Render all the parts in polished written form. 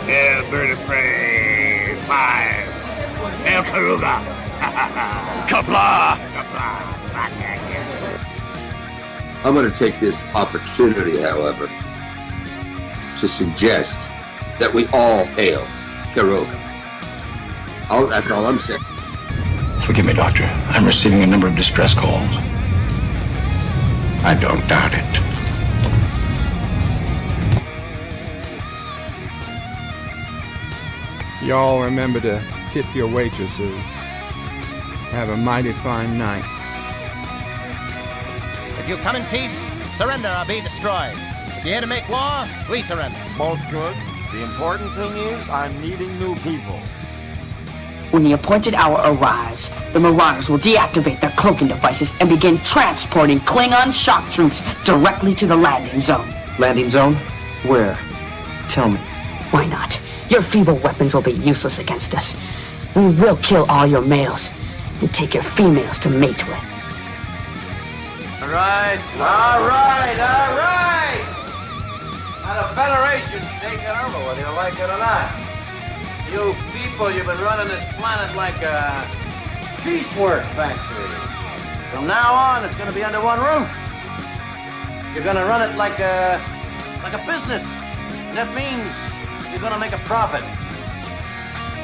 Hail, bird of prey. 5. Hail, Karuga. Qapla! I'm going to take this opportunity, however, to suggest that we all hail Karuga. That's all I'm saying. Forgive me, Doctor. I'm receiving a number of distress calls. I don't doubt it. Y'all remember to tip your waitresses. Have a mighty fine night. If you come in peace, surrender or be destroyed. If you're here to make war, we surrender. Both good. The important thing is I'm meeting new people. When the appointed hour arrives, the Marauders will deactivate their cloaking devices and begin transporting Klingon shock troops directly to the landing zone. Landing zone? Where? Tell me. Why not? Your feeble weapons will be useless against us. We will kill all your males and take your females to mate with. All right. Now the Federation's taking over, whether you like it or not. You people, you've been running this planet like a piecework factory. From now on, it's going to be under one roof. You're going to run it like a business. And that means you're going to make a profit.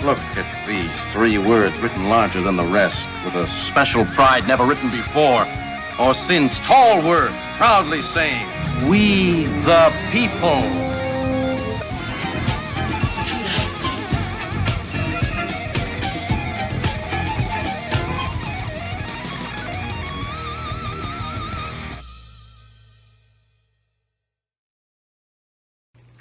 Look at these 3 words written larger than the rest, with a special pride never written before or since. Tall words, proudly saying, "We the people."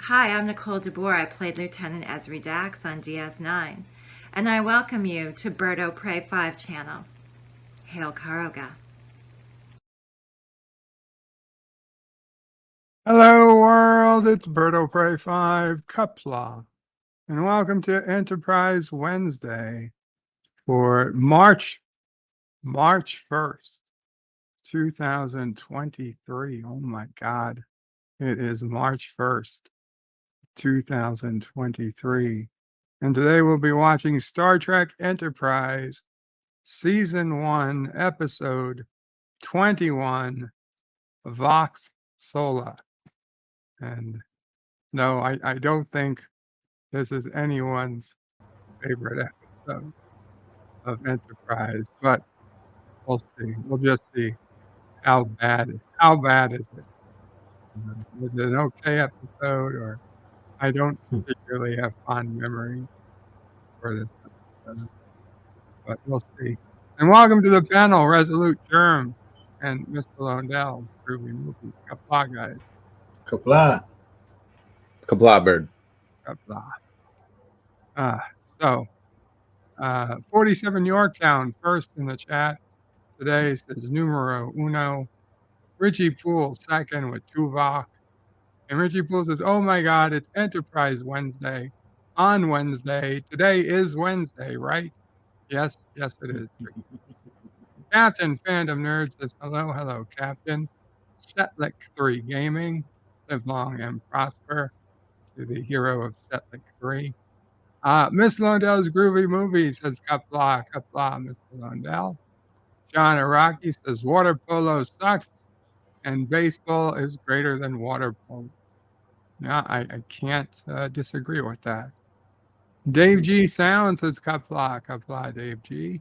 Hi, I'm Nicole DeBoer. I played Lieutenant Ezri Dax on DS9, and I welcome you to Bird O' Prey 5 channel. Hail Karuga. Hello world, it's Bird O' Prey 5, Qapla, and welcome to Enterprise Wednesday for March 1st, 2023. Oh my God, it is March 1st, 2023. And today we'll be watching Star Trek Enterprise, Season 1, Episode 21, Vox Sola. And no, I don't think this is anyone's favorite episode of Enterprise, but we'll see. We'll just see how bad is it. Is it an okay episode, or I don't particularly have fond memories for this episode, but we'll see. And welcome to the panel, Resolute Germ and Mr. Londell, Groovy Movie. Qapla, guys. Qapla. Qapla, bird. Qapla. So, 47 Yorktown, first in the chat today, says numero uno. Richie Poole, second with Tuvok. And Richie Poole says, oh my God, it's Enterprise Wednesday. On Wednesday. Today is Wednesday, right? Yes, it is. Captain Fandom Nerd says, hello, Captain. Setlick 3 Gaming. Live long and prosper to the hero of Setlick 3. Miss Londell's Groovy Movie says, Qapla, Mr. Londell. John Araki says, water polo sucks and baseball is greater than water polo. No, I can't disagree with that. Dave G. Sound says, Qapla, Dave G.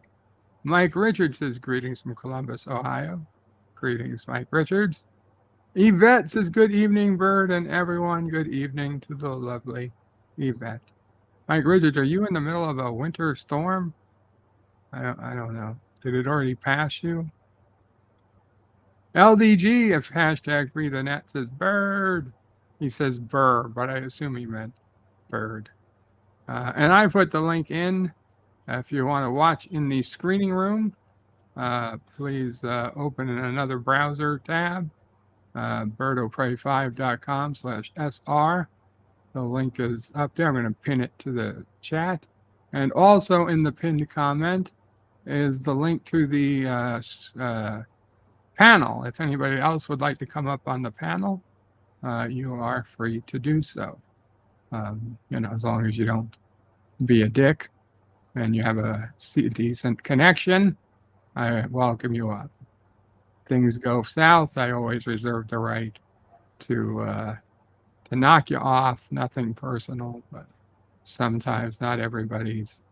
Mike Richards says, greetings from Columbus, Ohio. Greetings, Mike Richards. Yvette says, good evening, Bird, and everyone. Good evening to the lovely Yvette. Mike Richards, are you in the middle of a winter storm? I don't know. Did it already pass you? LDG, if hashtag free the net, says bird. He says burr, but I assume he meant bird. And I put the link in. If you want to watch in the screening room, please open in another browser tab, birdopray5.com/SR. The link is up there. I'm going to pin it to the chat. And also in the pinned comment is the link to the panel. If anybody else would like to come up on the panel, you are free to do so. As long as you don't be a dick and you have a decent connection, I welcome you up. Things go south, I always reserve the right to knock you off. Nothing personal, but sometimes not everybody's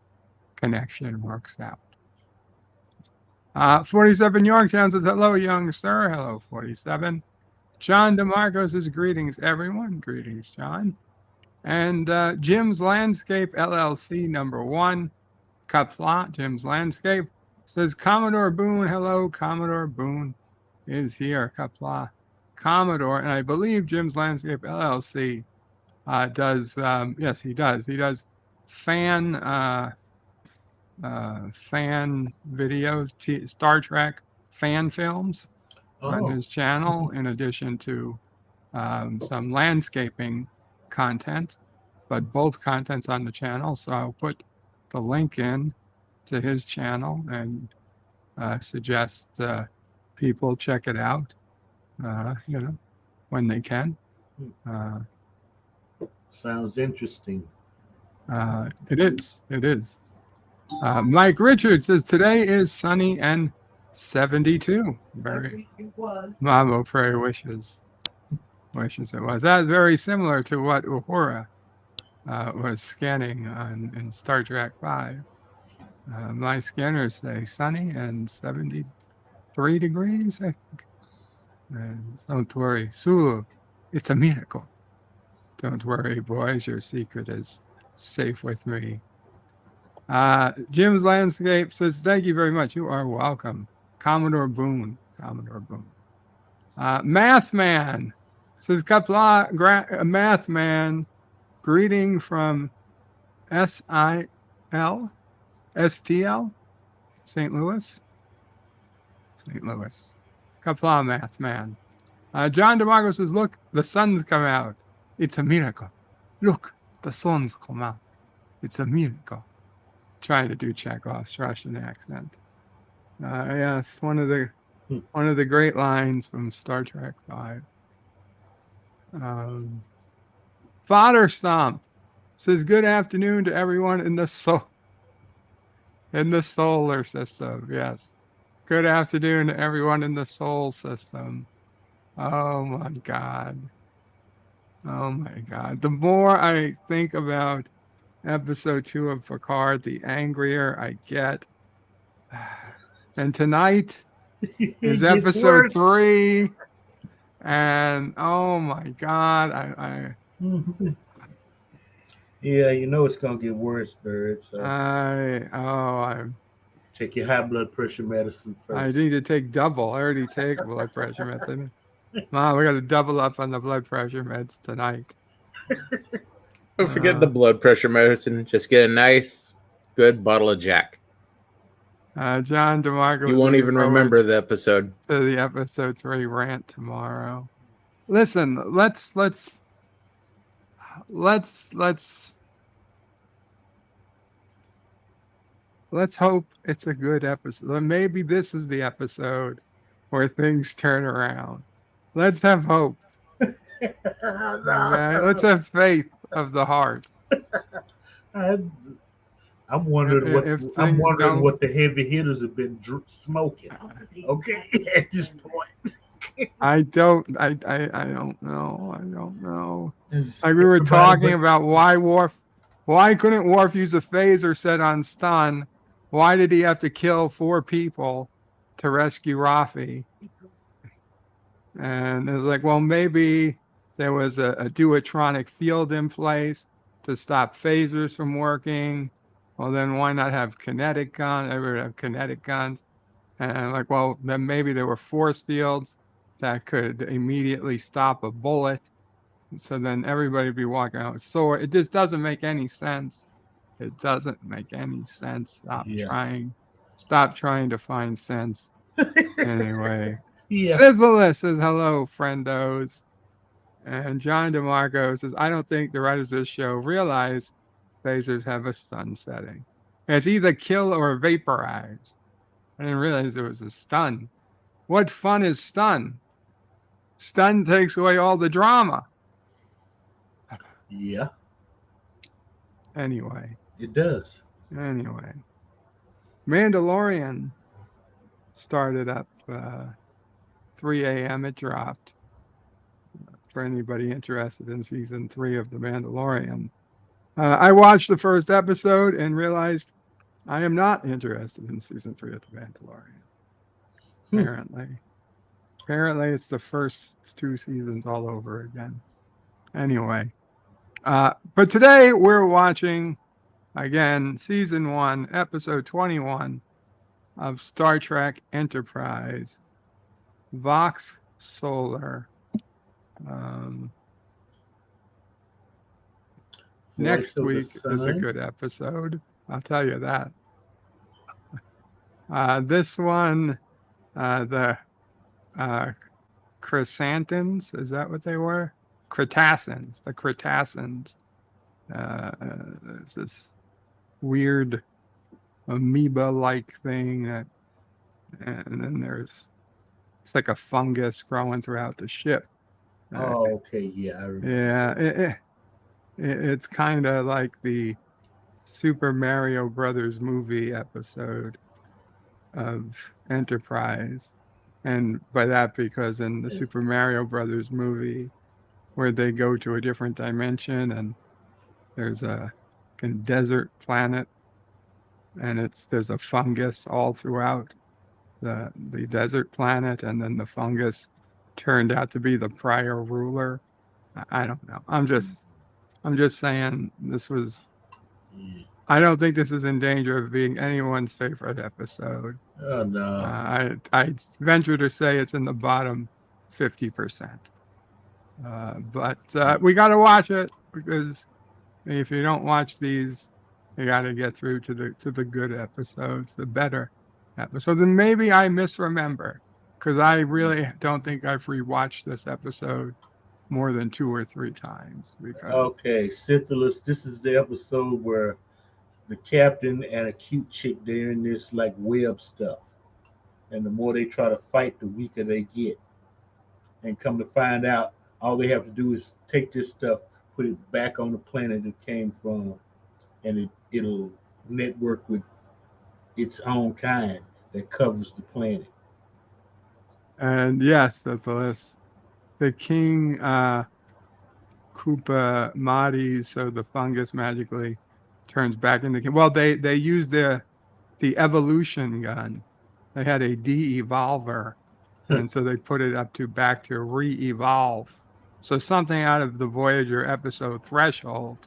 connection works out. 47 Yorktown says, hello, young sir. Hello, 47. John DeMarco says, greetings, everyone. Greetings, John. And Jim's Landscape LLC, number 1. Qapla, Jim's Landscape, says, Commodore Boone. Hello, Commodore Boone is here. Qapla, Commodore. And I believe Jim's Landscape LLC does, yes, he does. He does fan videos, Star Trek fan films on his channel, in addition to some landscaping content, but both contents on the channel. So I'll put the link in to his channel and suggest people check it out, when they can. Sounds interesting. It is. Mike Richards says, today is sunny and 72. Very Mambo Prairie wishes it was. That is very similar to what Uhura was scanning in Star Trek 5. My scanners say sunny and 73 degrees, I think. And don't worry, Sulu, it's a miracle. Don't worry, boys, your secret is safe with me. Jim's Landscape says, thank you very much. You are welcome. Commodore Boone. Math Man says, Qapla, Math Man, greeting from STL, St. Louis. Qapla, Math Man. John DeMarco says, look, the sun's come out. It's a miracle. Look, the sun's come out. It's a miracle. Trying to do Chekhov's Russian accent. Yes, one of the great lines from Star Trek 5. Fodder Stomp says, good afternoon to everyone in the solar system. Yes. Good afternoon to everyone in the solar system. Oh my God. The more I think about episode 2 of Picard, the angrier I get. And tonight is episode 3. And oh my God, I yeah, you know it's gonna get worse, Bird. So I'm take your high blood pressure medicine first. I need to take double. I already take blood pressure medicine. Mom, we got to double up on the blood pressure meds tonight. Don't forget the blood pressure medicine. Just get a nice, good bottle of Jack. John DeMarco. You won't even remember the episode. The episode 3 rant tomorrow. Listen, let's hope it's a good episode. Maybe this is the episode where things turn around. Let's have hope. Okay? Let's have faith of the heart. I'm wondering what the heavy hitters have been smoking. Okay, at this point. I don't know. Like we were talking about why couldn't Worf use a phaser set on stun? Why did he have to kill 4 people to rescue Rafi? And it's like, well, maybe there was a duotronic field in place to stop phasers from working. Well, then why not have kinetic guns? Everybody have kinetic guns. And like, well, then maybe there were force fields that could immediately stop a bullet. So then everybody would be walking out with sword. It just doesn't make any sense. It doesn't make any sense. Stop trying to find sense. Anyway. Yeah. Sizzler says, hello, friendos. And John DeMarco says, I don't think the writers of this show realize phasers have a stun setting. It's either kill or vaporize. I didn't realize there was a stun. What fun is stun? Stun takes away all the drama. Yeah. Anyway. It does. Anyway. Mandalorian started up 3 a.m. It dropped. For anybody interested in season 3 of The Mandalorian. I watched the first episode and realized I am not interested in season 3 of The Mandalorian. Apparently it's the first 2 seasons all over again. Anyway, but today we're watching again season 1, episode 21 of Star Trek Enterprise, Vox Sola. Next week is a good episode. I'll tell you that. This one, the Chrysanthemums, is that what they were? Cretaceans, the Cretaceans. There's this weird amoeba-like thing, and then it's like a fungus growing throughout the ship. Okay, yeah, I remember. Yeah, it's kind of like the Super Mario Brothers movie episode of Enterprise. And by that, because in the Super Mario Brothers movie, where they go to a different dimension and there's a desert planet, and there's a fungus all throughout the desert planet, and then the fungus turned out to be the prior ruler. I don't know. I'm just saying this was. I don't think this is in danger of being anyone's favorite episode. Oh no. I venture to say it's in the bottom 50%. But we got to watch it, because if you don't watch these, you got to get through to the good episodes, the better episodes. And maybe I misremember, because I really don't think I've rewatched this episode more than 2 or 3 times. Okay, Syphilis, this is the episode where the captain and a cute chick, they're in this like web stuff. And the more they try to fight, the weaker they get. And come to find out, all they have to do is take this stuff, put it back on the planet it came from, and it'll network with its own kind that covers the planet. And yes, that's the list. The king Qapla All, so the fungus magically turns back into king. Well, they use the evolution gun. They had a de-evolver, and so they put it back to re-evolve. So something out of the Voyager episode Threshold,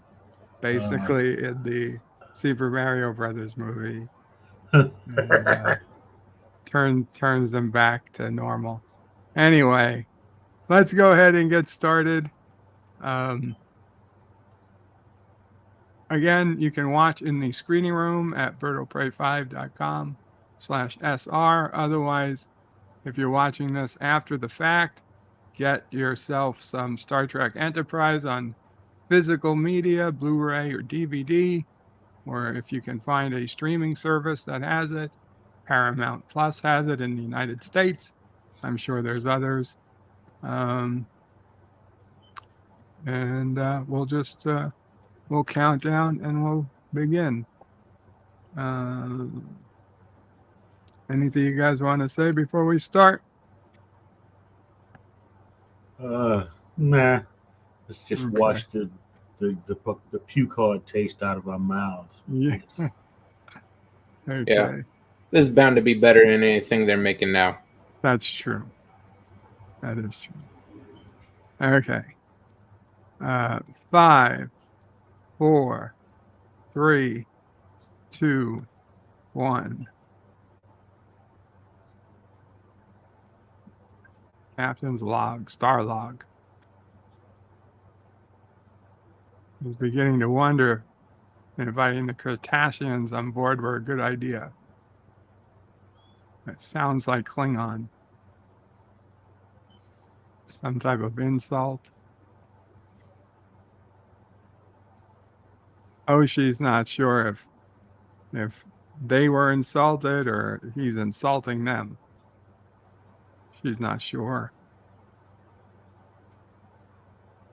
basically in the Super Mario Brothers movie, and, turns them back to normal. Anyway, let's go ahead and get started. Again, you can watch in the screening room at birdofprey5.com/SR. Otherwise, if you're watching this after the fact, get yourself some Star Trek Enterprise on physical media, Blu-ray or DVD, or if you can find a streaming service that has it. Paramount Plus has it in the United States. I'm sure there's others. And we'll just we'll count down and we'll begin. Anything you guys want to say before we start? Nah. Let's just watch the puke hard taste out of our mouths. Yes. Okay. Yeah. This is bound to be better than anything they're making now. That's true. That is true. Okay. 5, 4, 3, 2, 1. Captain's log, star log. I was beginning to wonder if inviting the Cretaceans on board were a good idea. It sounds like Klingon. Some type of insult. Oh, she's not sure if they were insulted or he's insulting them. She's not sure.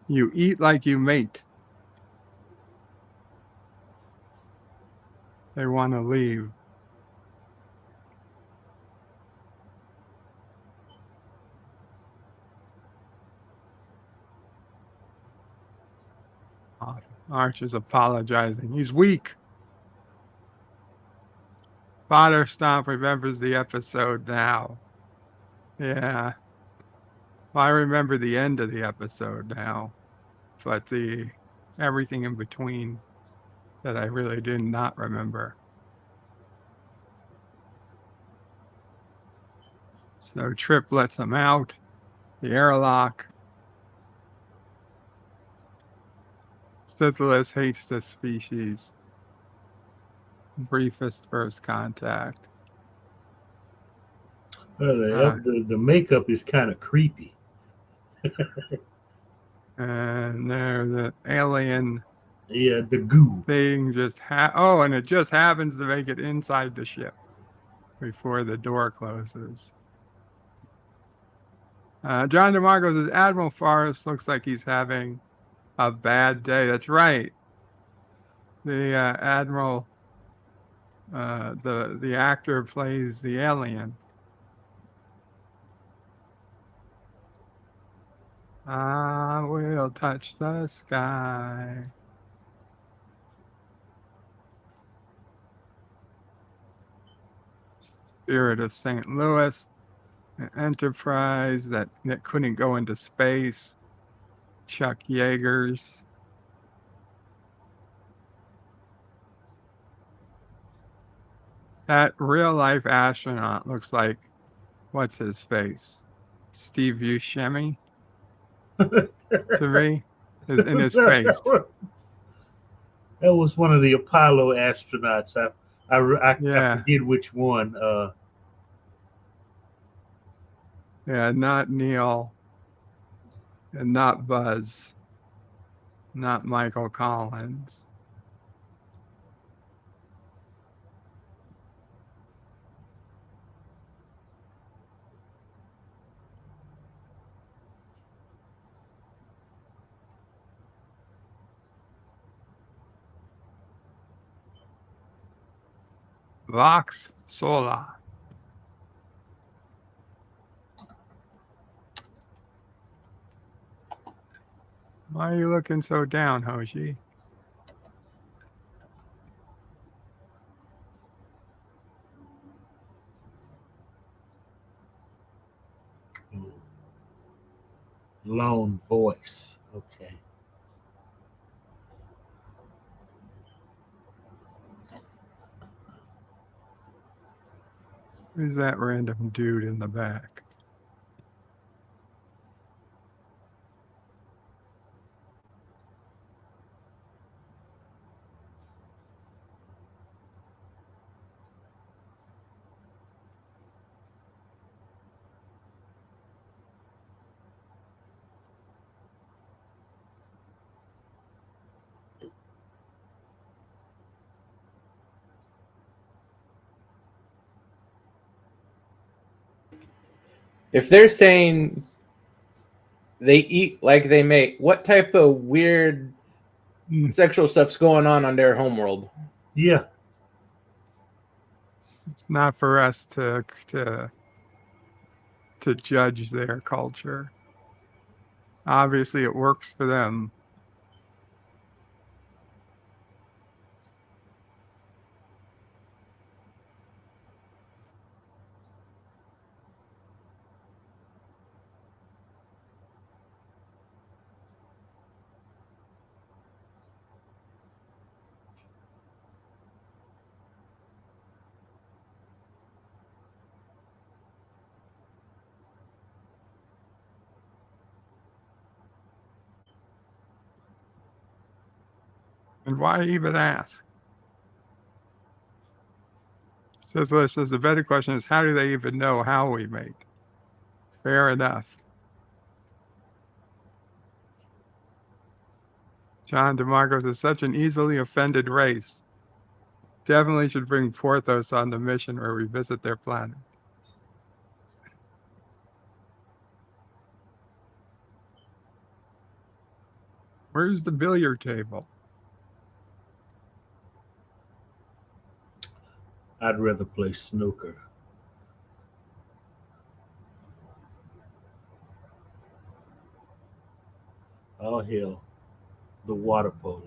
You eat like you mate. They want to leave. Arch is apologizing. He's weak. Father Stomp remembers the episode now. Yeah. Well, I remember the end of the episode now, but the everything in between that I really did not remember. So Trip lets him out. The airlock. Syphilis hates this species. Briefest first contact. The makeup is kind of creepy. And there, the alien. Yeah, the goo thing just and it just happens to make it inside the ship before the door closes. John DeMarco says Admiral Forrest looks like he's having a bad day. That's right. The Admiral, the actor plays the alien. I will touch the sky. Spirit of St. Louis, an Enterprise that couldn't go into space. Chuck Yeager's. That real life astronaut looks like, what's his face? Steve Buscemi to me is in his face. That was one of the Apollo astronauts. I forget which one. Yeah, not Neil, and not Buzz, not Michael Collins. Vox Sola. Why are you looking so down, Hoshi? Lone voice. Okay. Who's that random dude in the back? If they're saying they eat like they mate, what type of weird sexual stuff's going on their homeworld? Yeah. It's not for us to judge their culture. Obviously, it works for them. And why even ask? Syphilis says the better question is, how do they even know how we mate? Fair enough. John DeMarcos is such an easily offended race. Definitely should bring Porthos on the mission or revisit their planet. Where's the billiard table? I'd rather play snooker. Oh hell, the water polo.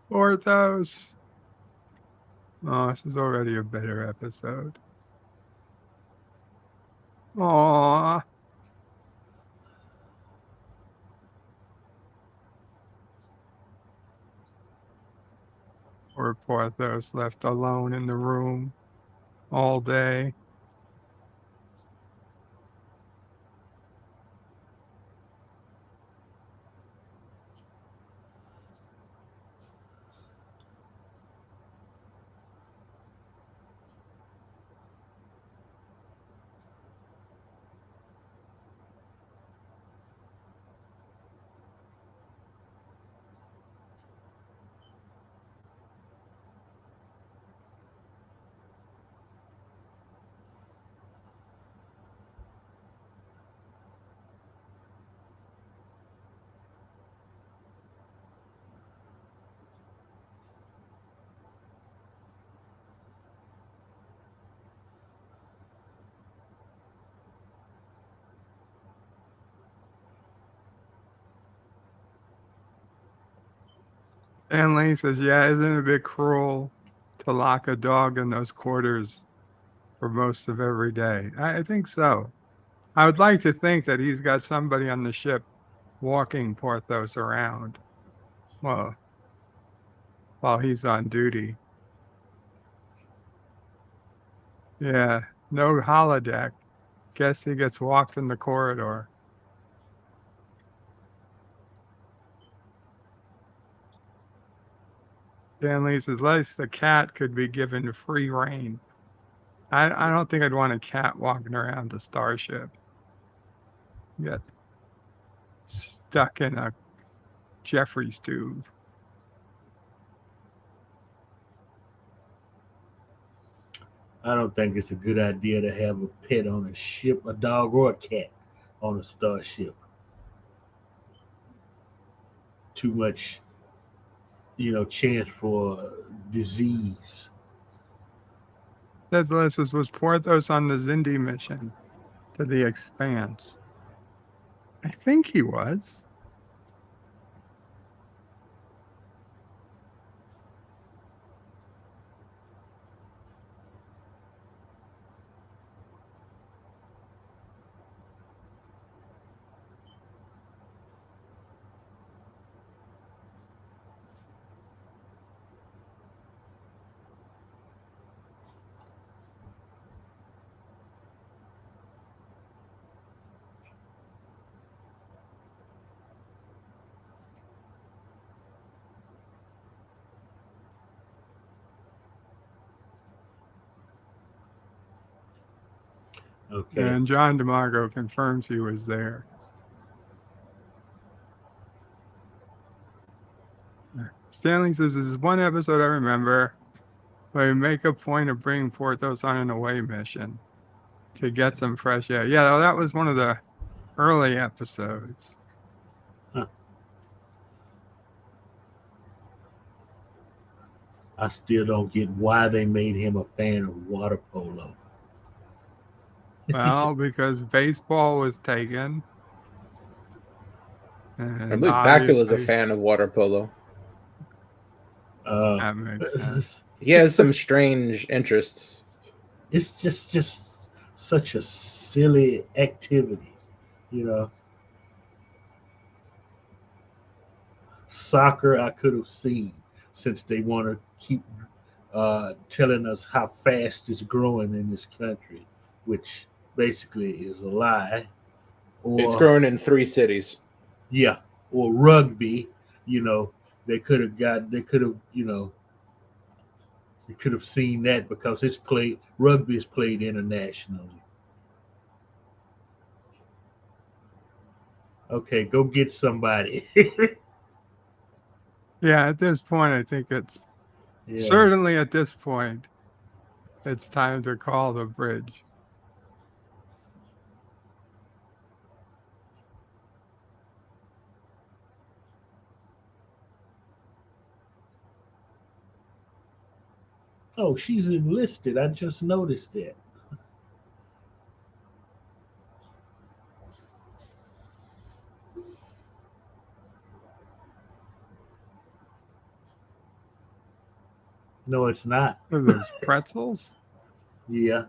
Porthos. Oh, this is already a better episode. Aww. Poor Porthos left alone in the room all day. Stanley says, yeah, isn't it a bit cruel to lock a dog in those quarters for most of every day? I think so. I would like to think that he's got somebody on the ship walking Porthos around while he's on duty. Yeah, no holodeck. Guess he gets walked in the corridor. Stanley says, at least the cat could be given free rein. I don't think I'd want a cat walking around the starship. Get stuck in a Jeffries tube. I don't think it's a good idea to have a pet on a ship, a dog or a cat on a starship. Too much, chance for disease. Says Lissus, was Porthos on the Zindi mission to the Expanse? I think he was. Okay. And John DeMarco confirms he was there. Stanley says, this is one episode I remember where we make a point of bringing Porthos on an away mission to get some fresh air. Yeah, well, that was one of the early episodes. I still don't get why they made him a fan of water polo. Well, because baseball was taken. I believe Bakula's a fan of water polo. That makes sense. He has some strange interests. It's just such a silly activity, Soccer I could have seen, since they want to keep telling us how fast it's growing in this country, which basically is a lie. Or, it's growing in 3 cities. Yeah, or rugby, they could have seen that, because rugby is played internationally. Okay, go get somebody. Yeah, at this point, I think it's Yeah. certainly at this point, it's time to call the bridge. Oh, she's enlisted. I just noticed that. No, it's not. What are those pretzels? Yeah.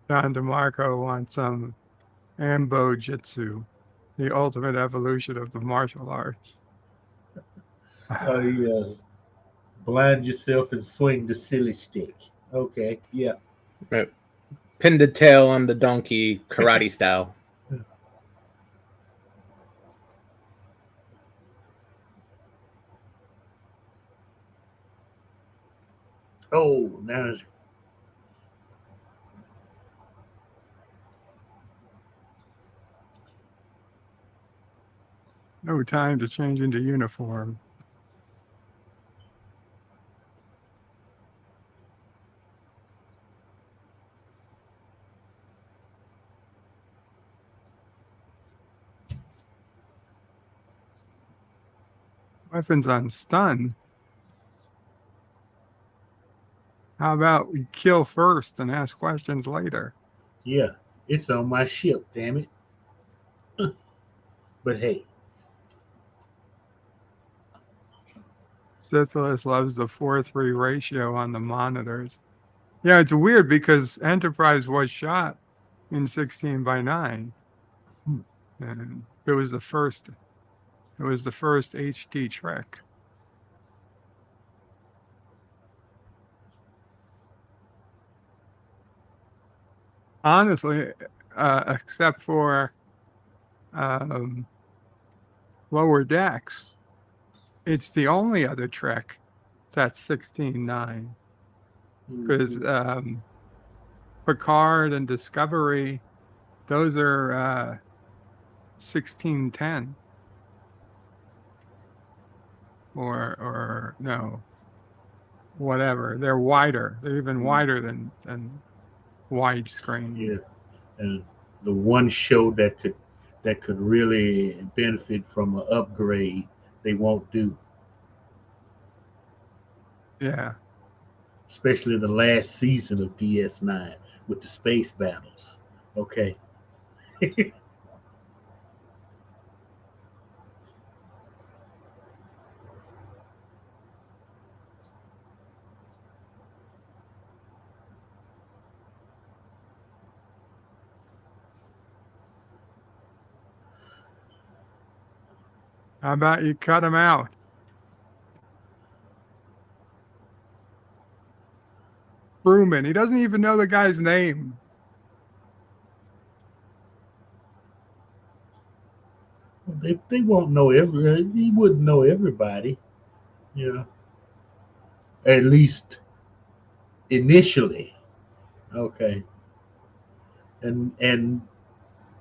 John DeMarco wants some Ambo Jitsu, the ultimate evolution of the martial arts. Oh, yeah. Blind yourself and swing the silly stick. Okay, yeah. Right. Pin the tail on the donkey, karate style. Oh, now it's No time to change into uniform. Weapons on stun. How about we kill first and ask questions later? yeah. It's on my ship, damn it. But hey, Syphilis loves the 4:3 ratio on the monitors. Yeah, it's weird because Enterprise was shot in 16:9. And it was the first HD Trek. Honestly, except for Lower Decks, it's the only other Trek that's 16:9. Because Picard and Discovery, those are 16:10. Or no, whatever. They're wider. They're even wider than widescreen. yeah. And the one show that could really benefit from an upgrade, they won't do. Yeah. Especially the last season of DS9 with the space battles. Okay. How about you cut him out? Brewman. He doesn't even know the guy's name. They won't know he wouldn't know everybody, you know. At least initially. Okay. And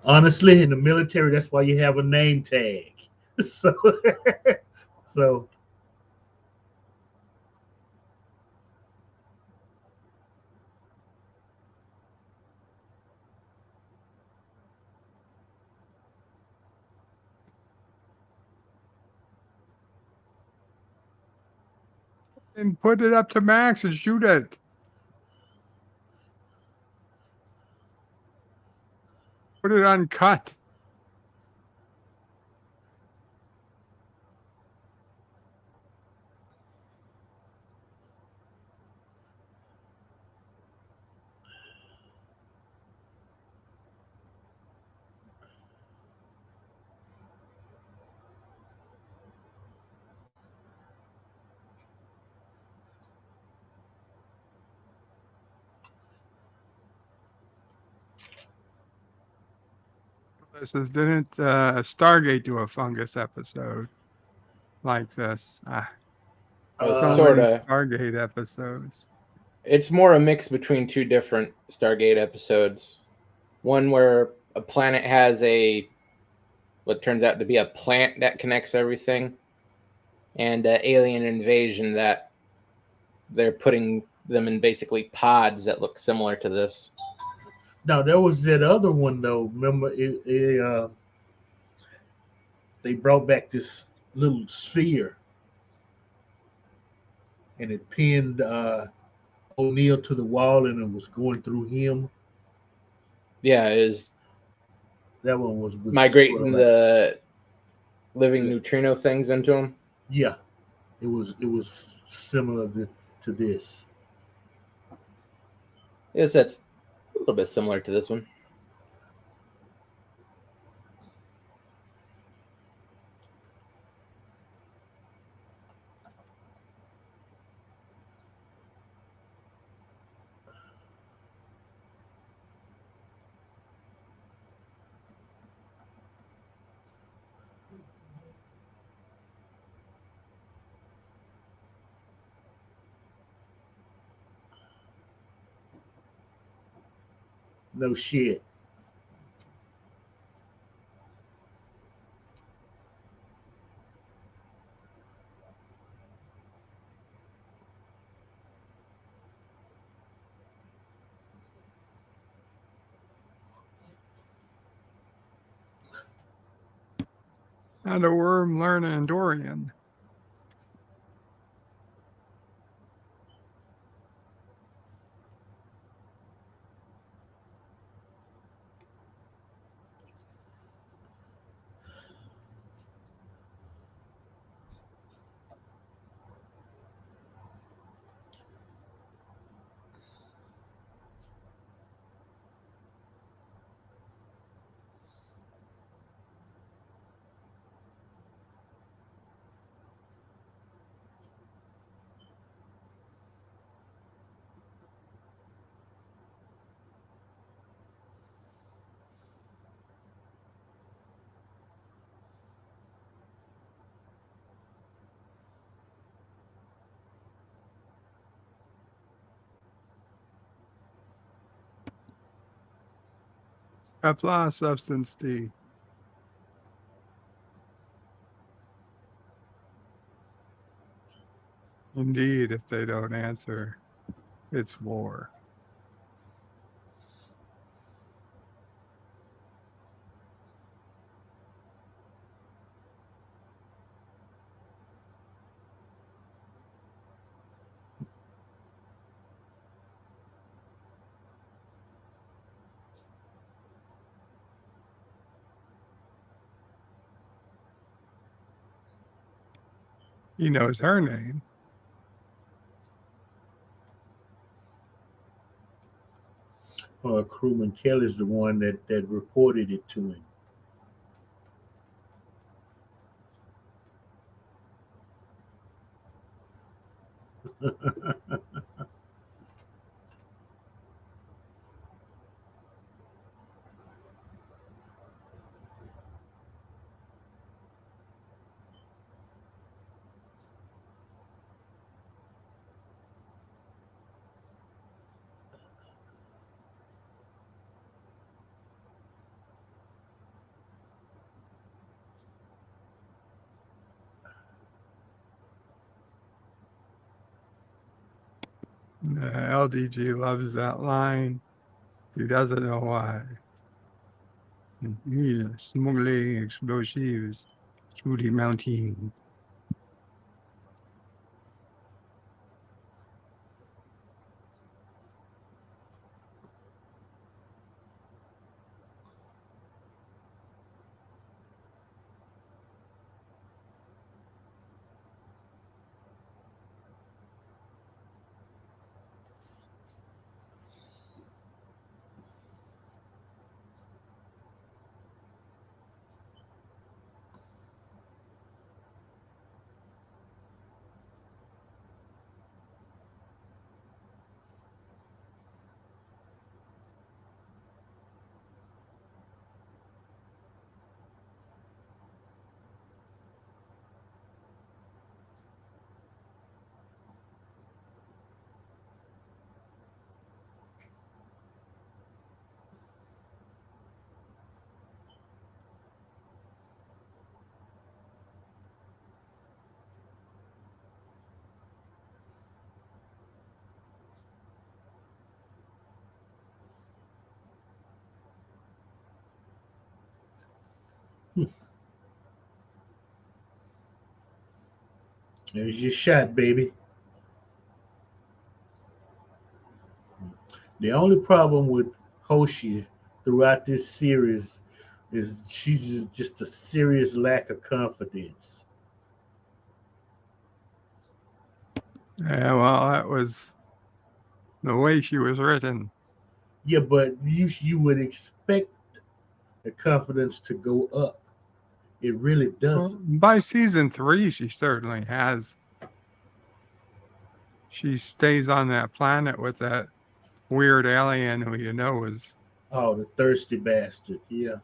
honestly, in the military, that's why you have a name tag. So so And put it up to max and shoot it. Put it on cut. This is, didn't Stargate do a fungus episode like this? So sort many of. Stargate episodes. It's more a mix between two different Stargate episodes. One where a planet has what turns out to be a plant that connects everything, and alien invasion that they're putting them in basically pods that look similar to this. Now there was that other one though. Remember, they brought back this little sphere, and it pinned O'Neill to the wall, and it was going through him. Yeah, is that one was migrating the living neutrino things into them. Yeah, it was similar to this. Yes, that's a little bit similar to this one. No shit. How to worm learn Andorian. Qapla substance D. Indeed, if they don't answer, it's war. He knows her name. Crewman Kelly's the one that reported it to him. LDG loves that line. He doesn't know why. Smuggling explosives through the mountain. There's your shot, baby. The only problem with Hoshi throughout this series is she's just a serious lack of confidence. Yeah, well, that was the way she was written. Yeah, but you would expect the confidence to go up. It really Well, doesn't. by season 3, she certainly has. She stays on that planet with that weird alien who you know is. Oh, the thirsty bastard. Yeah.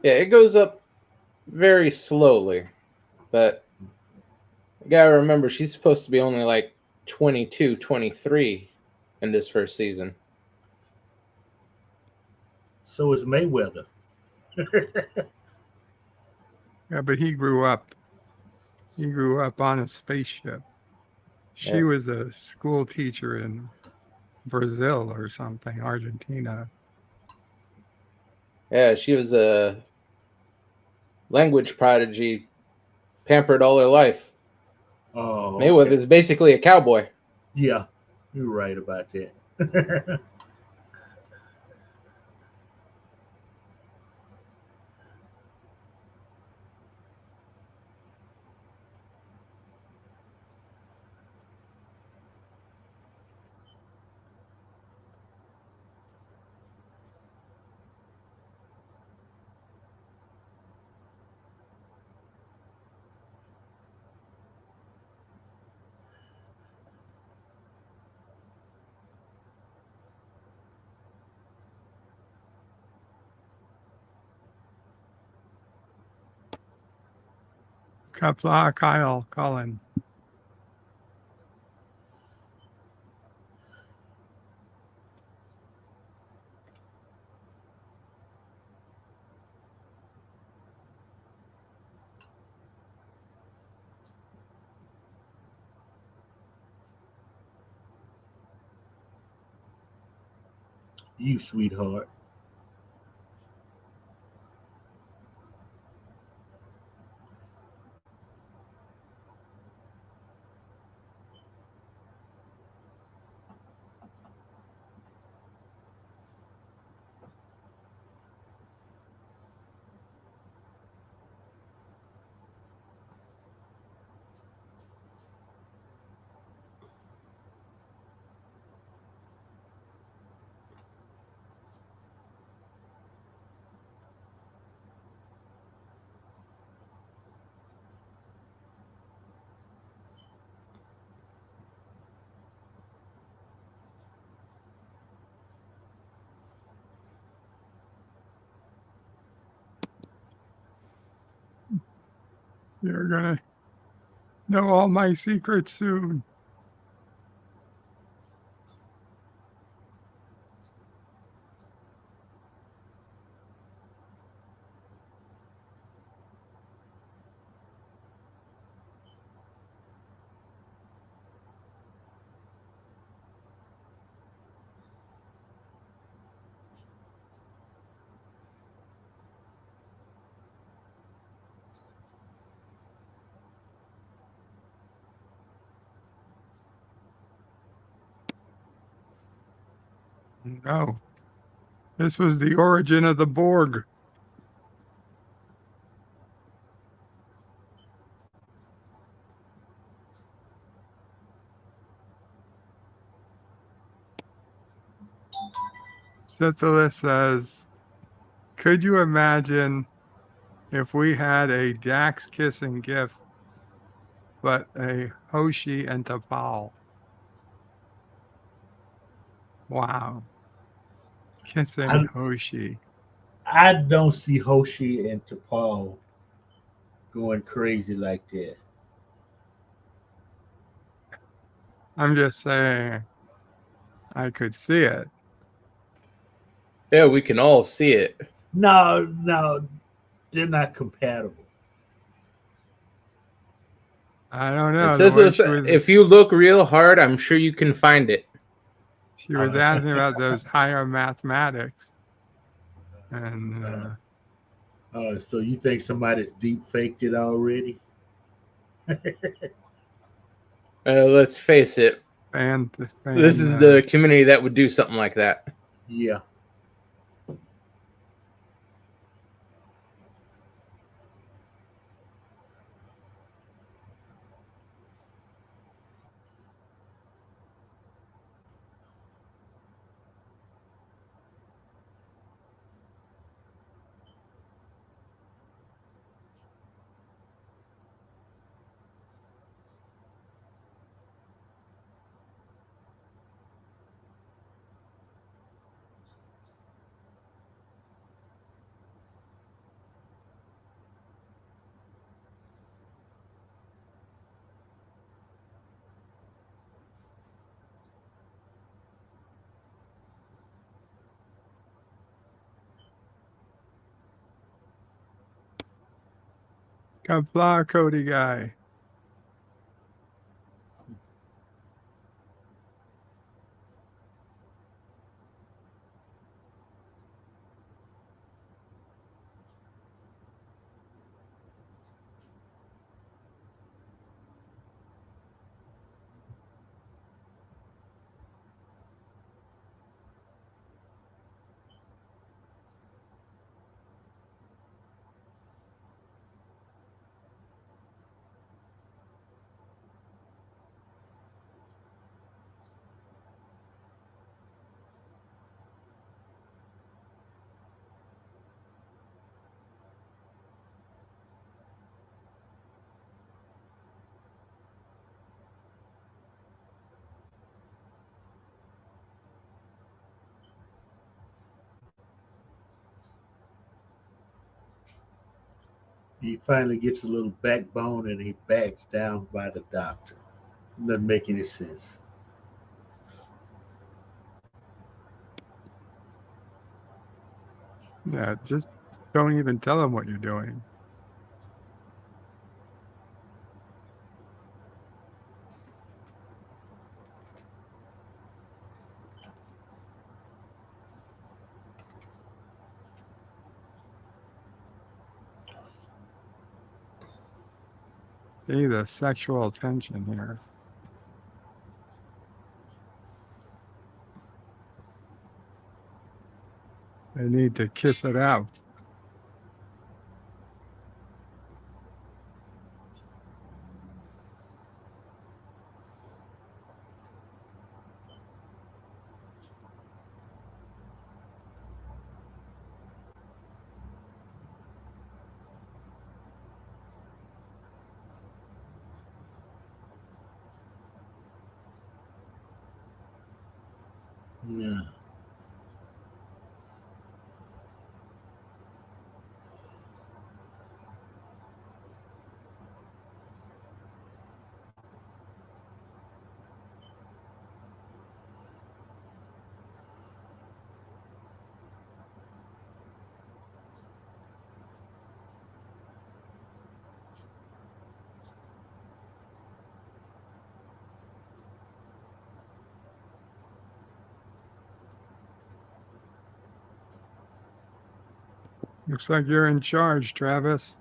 Yeah, it goes up very slowly, but you gotta remember she's supposed to be only like 22, 23 in this first season. So is Mayweather. Yeah, but he grew up. He grew up on a spaceship. She Yeah. was a school teacher in Brazil or something, Argentina. Yeah, she was a language prodigy, pampered all her life. Oh, Mayweather's basically a cowboy. Yeah, you're right about that. Qapla All, Colin. You sweetheart. You're going to know all my secrets soon. No. This was the origin of the Borg. Syphilis says, could you imagine if we had a Dax kissing gift, but a Hoshi and T'Pol? Wow. Kissing Hoshi. I don't see Hoshi and T'Pol going crazy like that. I'm just saying, I could see it. Yeah, we can all see it. No, they're not compatible. I don't know. If you look real hard, I'm sure you can find it. She was asking about those higher mathematics. And So you think somebody's deep faked it already? Let's face it. This is the community that would do something like that. Yeah. Qapla Cody guy. He finally gets a little backbone and he backs down by the doctor. Doesn't make any sense. Yeah, just don't even tell him what you're doing. See the sexual tension here. They need to kiss it out. Yeah. Looks like you're in charge, Travis.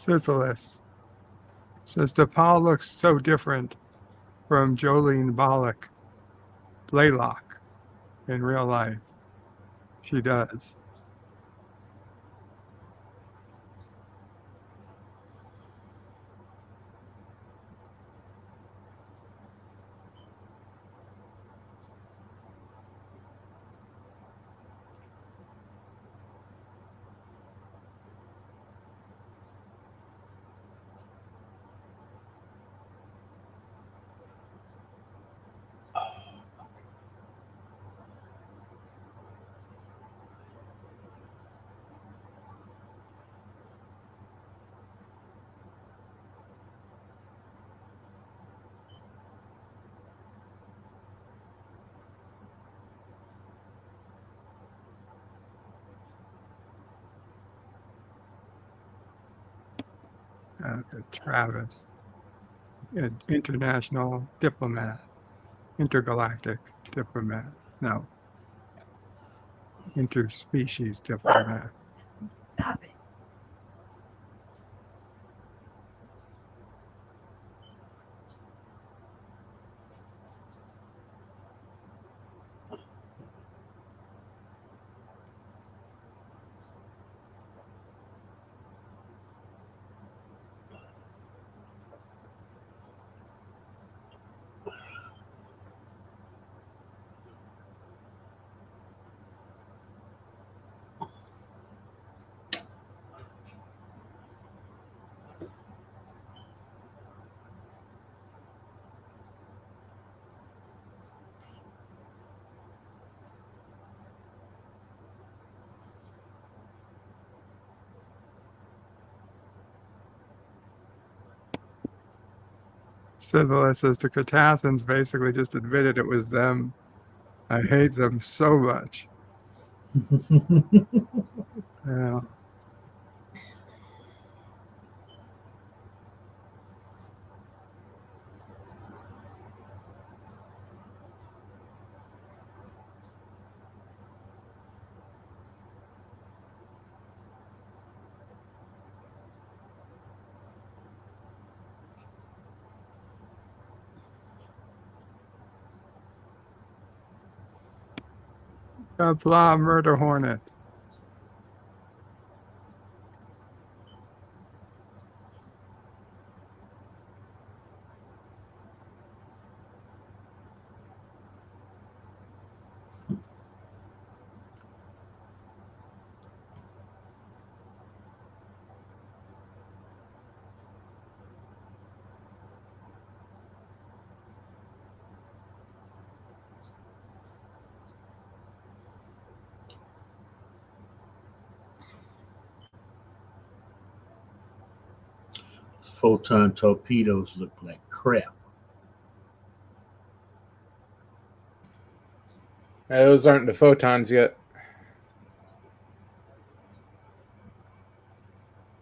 Syphilis. Says T'Pol looks so different from Jolene Blaylock in real life. She does. Travis, an international diplomat, intergalactic diplomat. No, interspecies diplomat. Stop it. Syphilis says the Cardassians basically just admitted it was them. I hate them so much. Yeah. Qapla Murder Hornet. Photon torpedoes look like crap. Those aren't the photons yet.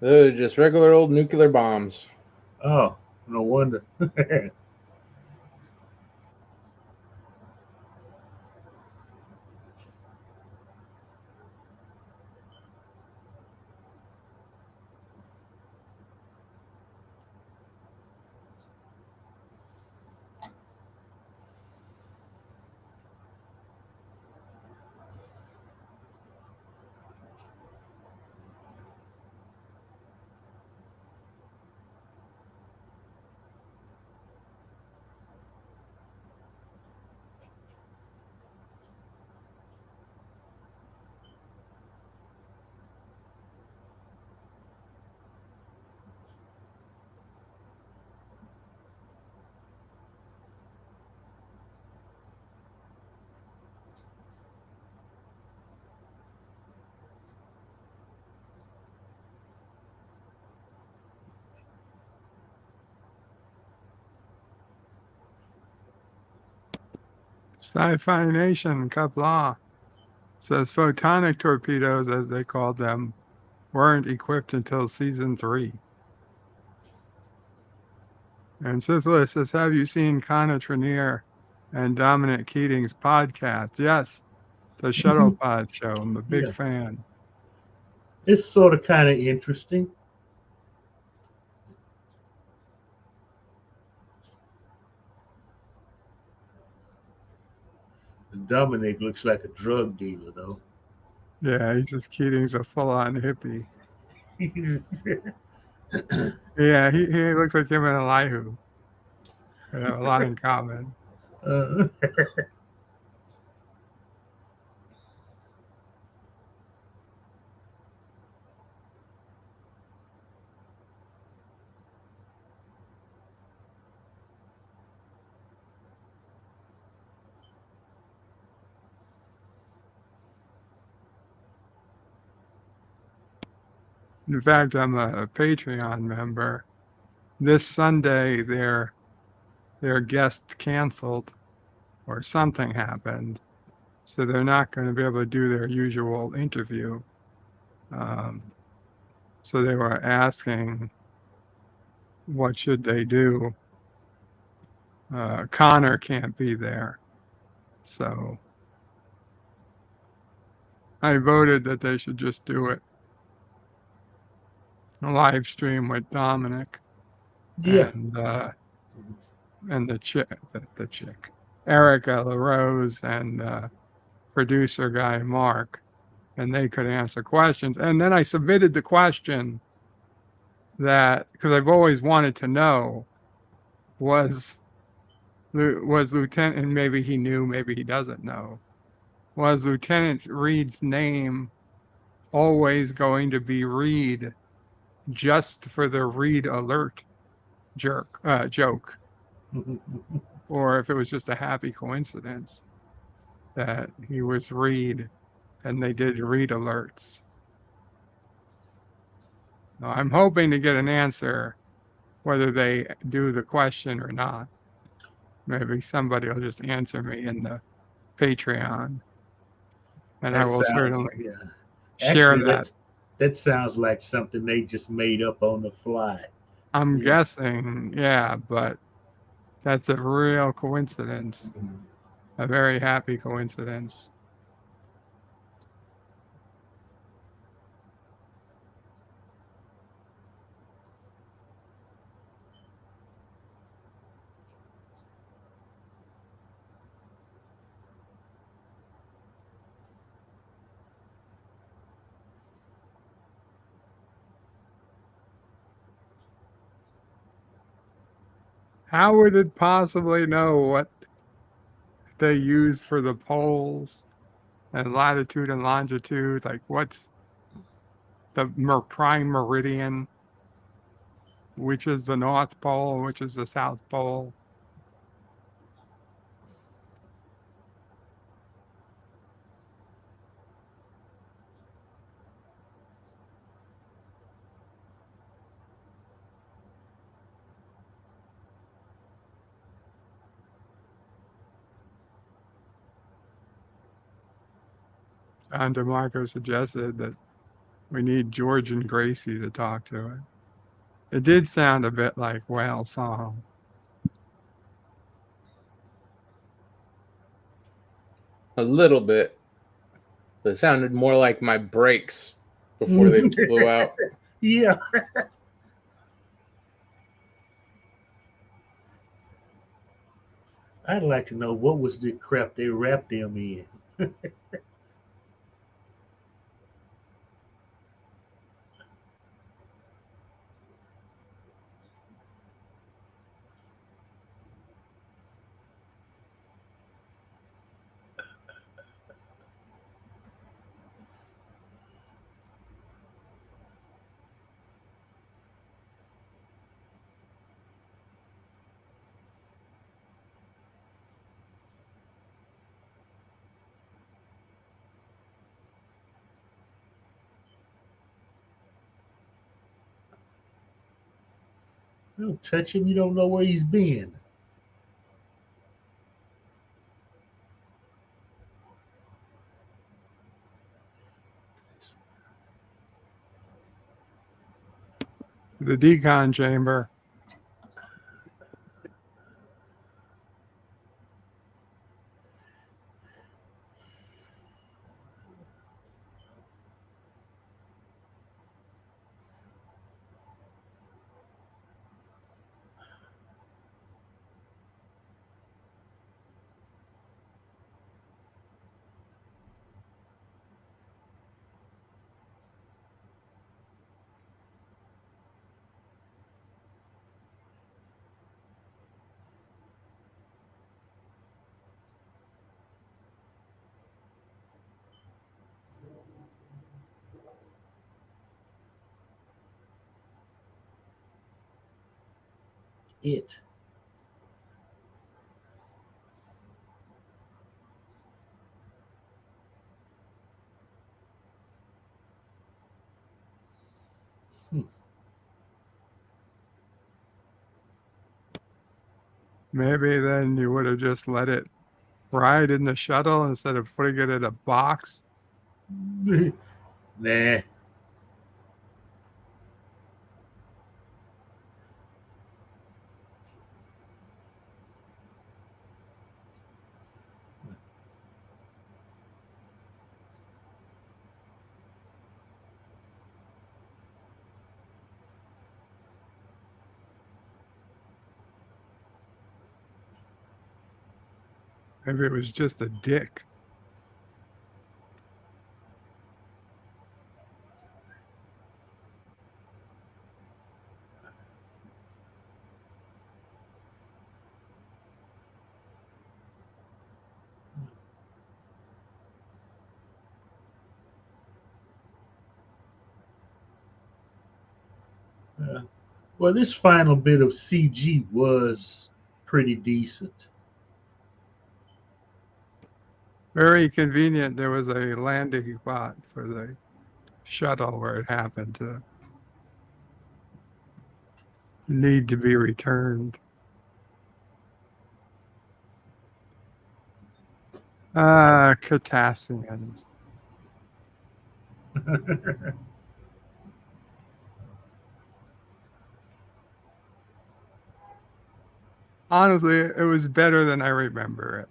Those are just regular old nuclear bombs. Oh, no wonder. Sci-Fi Nation, Qapla, says photonic torpedoes, as they called them, weren't equipped until season 3. And Syphilis says, have you seen Connor Trenier and Dominic Keating's podcast? Yes, the Shuttle Pod Show. I'm a big fan. It's sort of kind of interesting. Dominic looks like a drug dealer, though. Yeah, he's just Keating's a full-on hippie. Yeah, he looks like him and Elihu. They have a lot in common. In fact, I'm a Patreon member. This Sunday, their guest canceled, or something happened, so they're not going to be able to do their usual interview. So they were asking, what should they do? Connor can't be there, so I voted that they should just do it. A live stream with Dominic. Yeah. And the chick, Erica LaRose, and producer guy Mark, and they could answer questions. And then I submitted the question that, because I've always wanted to know, was Lieutenant, and maybe he knew, maybe he doesn't know, was Lieutenant Reed's name always going to be Reed just for the Reed alert joke, or if it was just a happy coincidence that he was Reed and they did Reed alerts. Now, I'm hoping to get an answer whether they do the question or not. Maybe somebody will just answer me in the Patreon, and I will certainly share Actually, that. That sounds like something they just made up on the fly. I'm guessing, yeah, but that's a real coincidence, a very happy coincidence. How would it possibly know what they use for the poles and latitude and longitude? Like, what's the prime meridian? Which is the North Pole? Which is the South Pole? John DeMarco suggested that we need George and Gracie to talk to it. It did sound a bit like whale song. A little bit. It sounded more like my brakes before they blew out. Yeah. I'd like to know what was the crap they wrapped them in. You don't touch him, you don't know where he's been. The decon chamber. it. Maybe then you would have just let it ride in the shuttle instead of putting it in a box. Nah. Maybe it was just a dick. Well, this final bit of CG was pretty decent. Very convenient. There was a landing spot for the shuttle where it happened to need to be returned. Cetaceans. Honestly, it was better than I remember it.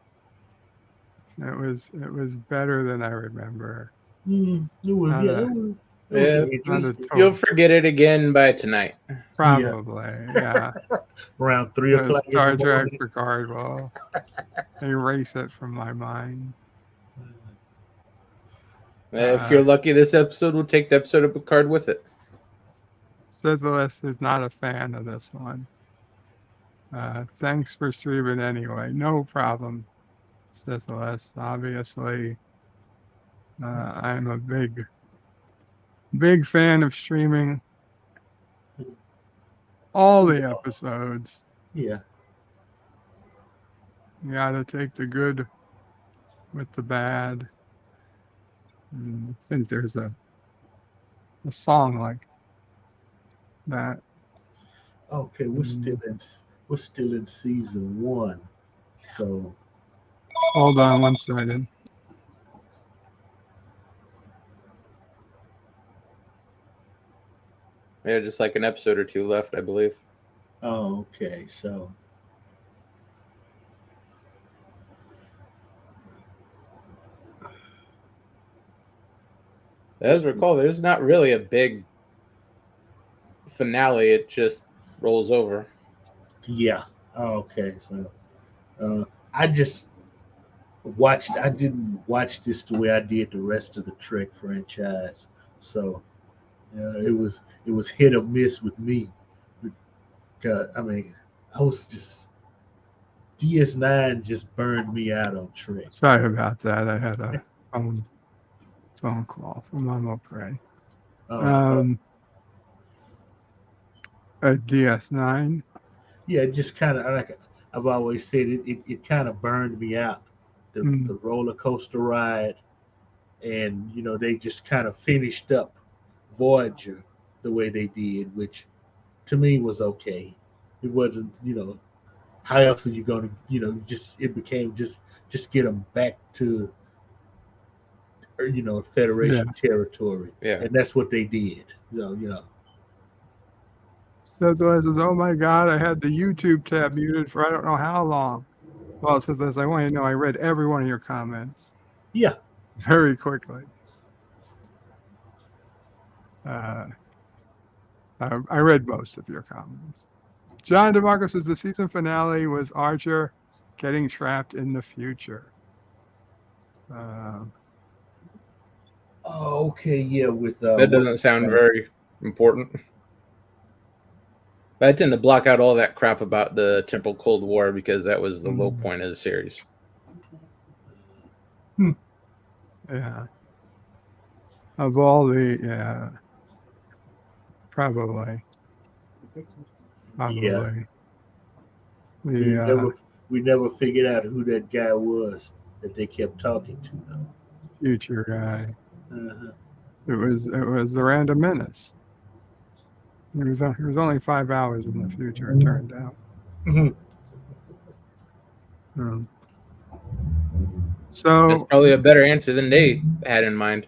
It was better than I remember. It was, Not yeah, a- it was Yeah, interesting. you'll forget it again by tonight. Probably, yeah. Around 3 o'clock in Star the Trek morning. Picard will erase it from my mind. If you're lucky, this episode will take the episode of Picard with it. Syphilis is not a fan of this one. Thanks for streaming anyway. No problem, Syphilis. Obviously, I'm a big fan of streaming all the episodes. Yeah. You gotta take the good with the bad. I think there's a song like that. Okay, we're still in season 1. So Hold on one second. Yeah, just like an episode or two left, I believe. oh, okay. So As I recall, there's not really a big finale. It just rolls over. yeah. Okay. So I didn't watch this the way I did the rest of the Trek franchise. So it was hit or miss with me. Because I mean, I was just DS9 just burned me out on Trek. Sorry about that. I had a phone call from Mama Prey. A DS9. Yeah, it just kind of like I've always said, it kind of burned me out. The roller coaster ride, and they just kind of finished up Voyager the way they did, which to me was okay. It wasn't, how else are you going to, it became just get them back to, Federation territory. Yeah. And that's what they did, So says, oh my God, I had the YouTube tab muted for I don't know how long. Well, it says this, I want you to know I read every one of your comments. Yeah. Very quickly. I read most of your comments. John DeMarco says the season finale was Archer getting trapped in the future. Okay, yeah, with that doesn't sound very important. But I tend to block out all that crap about the Temporal Cold War because that was the low point of the series. Yeah. Of all the, probably. Yeah. We never figured out who that guy was that they kept talking to, though. Future guy. Uh-huh. It was the Random Menace. He was only 5 hours in the future, it turned out. So that's probably a better answer than they had in mind.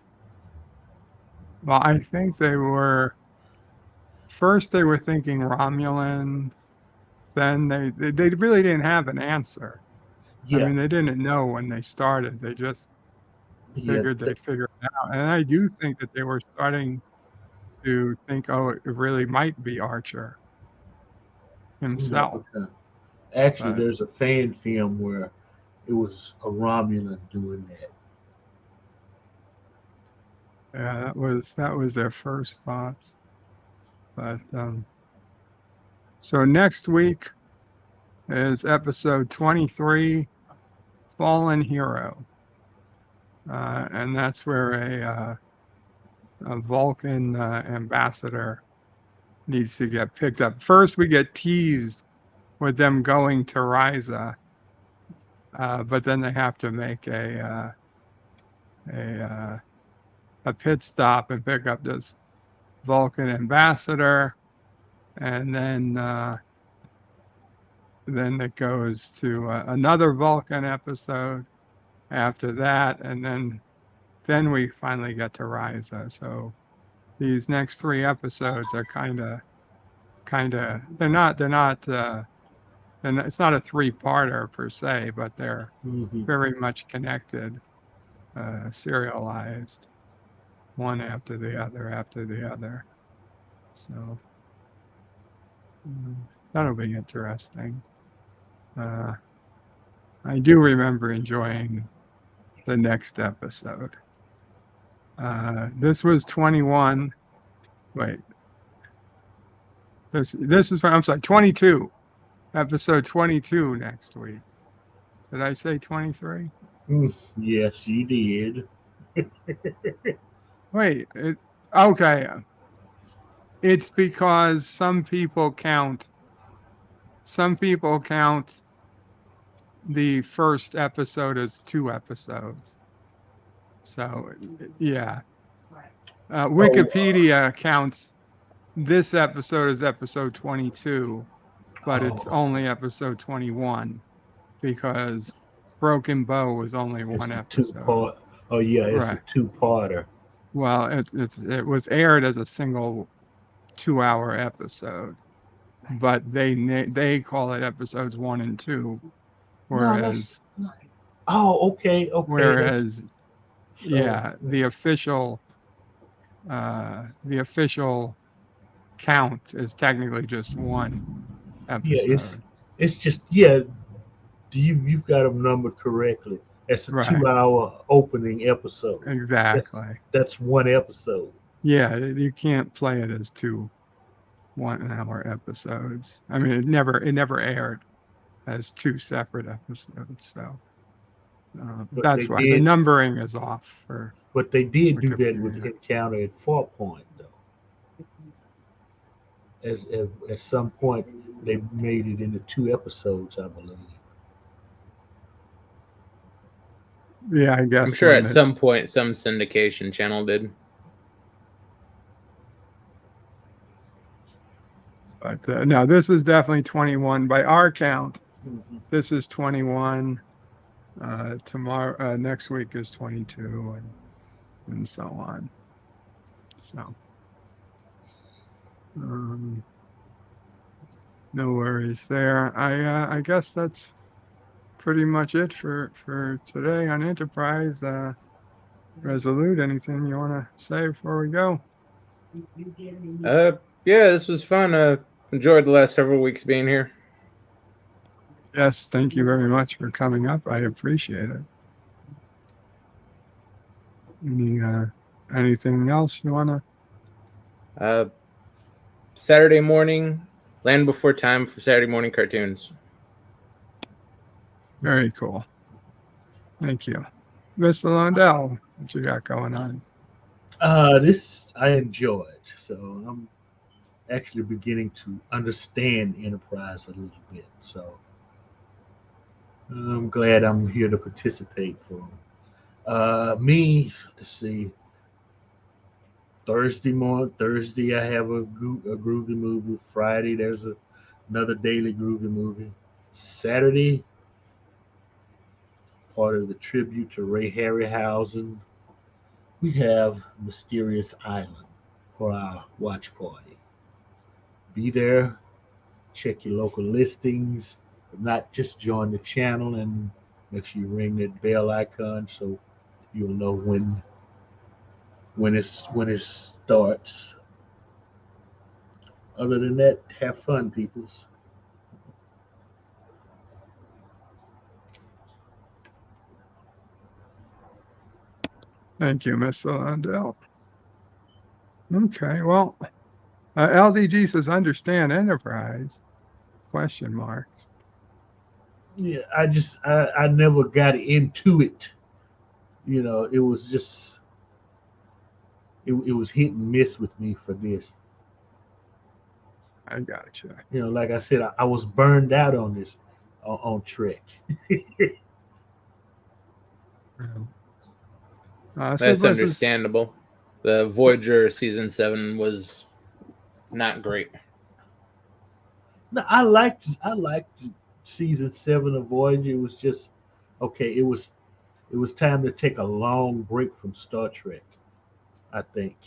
Well, I think they were thinking Romulan. Then they really didn't have an answer. Yeah. I mean, they didn't know when they started. They just figured they'd figure it out. And I do think that they were starting to think, oh, it really might be Archer himself. Okay. Actually, there's a fan film where it was a Romulan doing that. Yeah, that was their first thoughts. But so next week is episode 23, Fallen Hero. And that's where a Vulcan ambassador needs to get picked up. First, we get teased with them going to Ryza, but then they have to make a pit stop and pick up this Vulcan ambassador, and then it goes to another Vulcan episode after that, and then we finally get to Ryza. So these next 3 episodes are kind of they're not and it's not a 3-parter per se, but they're very much connected, serialized, one after the other. So that'll be interesting. I do remember enjoying the next episode. This was 21. Wait. This was, I'm sorry, 22. Episode 22 next week. Did I say 23? Yes, you did. Wait. Okay. It's because some people count the first episode as 2 episodes. So, yeah. Wikipedia counts this episode as episode 22, but it's only episode 21 because Broken Bow was only one episode. Oh yeah, it's a 2-parter. Well, it was aired as a single 2-hour episode, but they call it episodes 1 and 2, whereas okay. Whereas the official count is technically just 1 episode. Yeah, it's just you've got them numbered correctly. It's a 2-hour opening episode. Exactly. That's 1 episode. Yeah, you can't play it as 2 1-hour episodes. I mean, it never aired as 2 separate episodes. So that's why the numbering is off. But they did do that with Encounter at Farpoint, though. At some point, they made it into 2 episodes, I believe. Yeah, I guess. I'm sure at some point some syndication channel did. But no, this is definitely 21 by our count. This is 21. Tomorrow, next week is 22, and so on. So, no worries there. I guess that's pretty much it for today on Enterprise. Resolute, anything you want to say before we go? Yeah, this was fun. Enjoyed the last several weeks being here. Yes, thank you very much for coming up. I appreciate it. Anything else you want to? Saturday morning, Land Before Time for Saturday morning cartoons. Very cool. Thank you. Mr. Lundell, what you got going on? This I enjoyed. So I'm actually beginning to understand Enterprise a little bit. So I'm glad I'm here to participate for 'em. Me, let's see. Thursday I have a groovy movie. Friday there's another daily groovy movie. Saturday, part of the tribute to Ray Harryhausen, we have Mysterious Island for our watch party. Be there, check your local listings. If not, just join the channel and make sure you ring that bell icon so you'll know when it starts. Other than that, have fun, peoples. Thank you, Mr. Landell. Okay, well, LDG says understand Enterprise? Question marks. Yeah, I never got into it. It was just it was hit and miss with me for this. I gotcha. Like I said, I was burned out on this on Trek. That's understandable. The Voyager season 7 was not great. No, I liked season 7 of Voyager. It was just okay. It was time to take a long break from Star Trek, I think.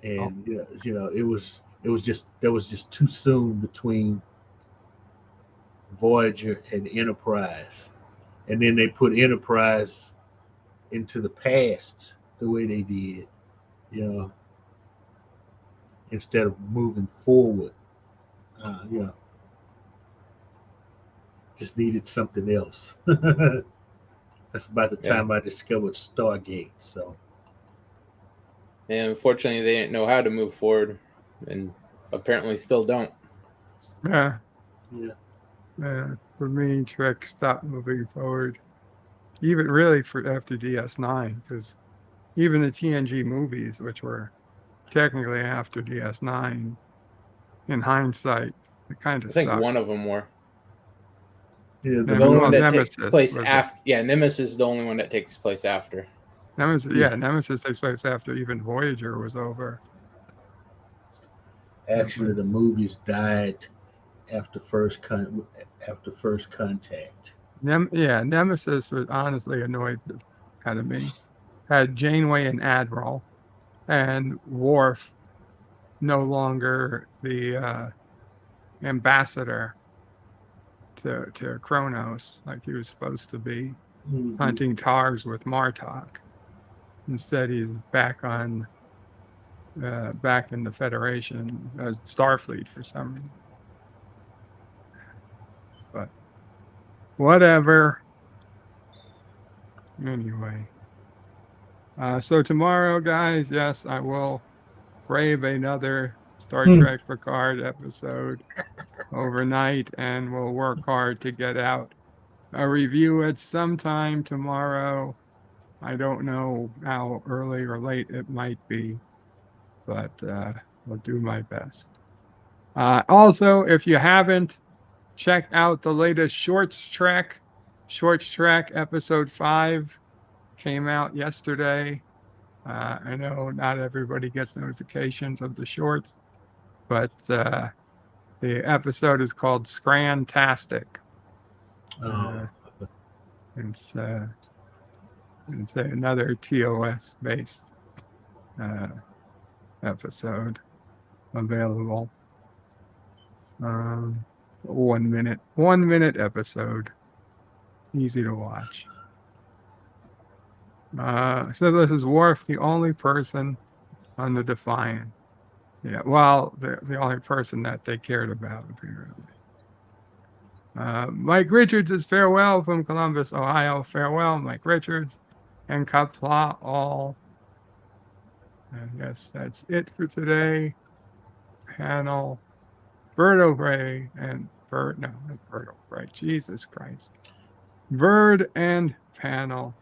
And it was just there was just too soon between Voyager and Enterprise, and then they put Enterprise into the past the way they did, instead of moving forward. Just needed something else. That's about the time I discovered Stargate. So, and unfortunately, they didn't know how to move forward, and apparently still don't. Yeah. For me, Trek stopped moving forward, even really after DS9, because even the TNG movies, which were technically after DS9, in hindsight, it kind of sucked. I think one of them were. Yeah, the only one that takes place after. Yeah, Nemesis is the only one that takes place after. Nemesis takes place after even Voyager was over. Actually, the movies died after first contact. Nemesis was honestly annoyed out of me. Had Janeway and Admiral, and Worf no longer the ambassador to Kronos like he was supposed to be, hunting TARS with Martok. Instead, he's back in the Federation as Starfleet for some reason. But whatever. Anyway. So tomorrow, guys, yes, I will crave another Star Trek Picard episode overnight, and we'll work hard to get out a review at some time tomorrow. I don't know how early or late it might be, but I'll do my best. Also, if you haven't, check out the latest Shorts Trek. Shorts Trek episode 5 came out yesterday. I know not everybody gets notifications of the shorts, but the episode is called Scrantastic. It's another TOS based episode available. 1 minute episode, easy to watch. So this is Worf, the only person on the Defiant. Yeah, well, the only person that they cared about, apparently. Mike Richards is farewell from Columbus, Ohio. Farewell, Mike Richards, and Qapla All. I guess that's it for today. Panel, Birdo Gray and Bird. No, not Birdo Gray. Jesus Christ. Bird and panel.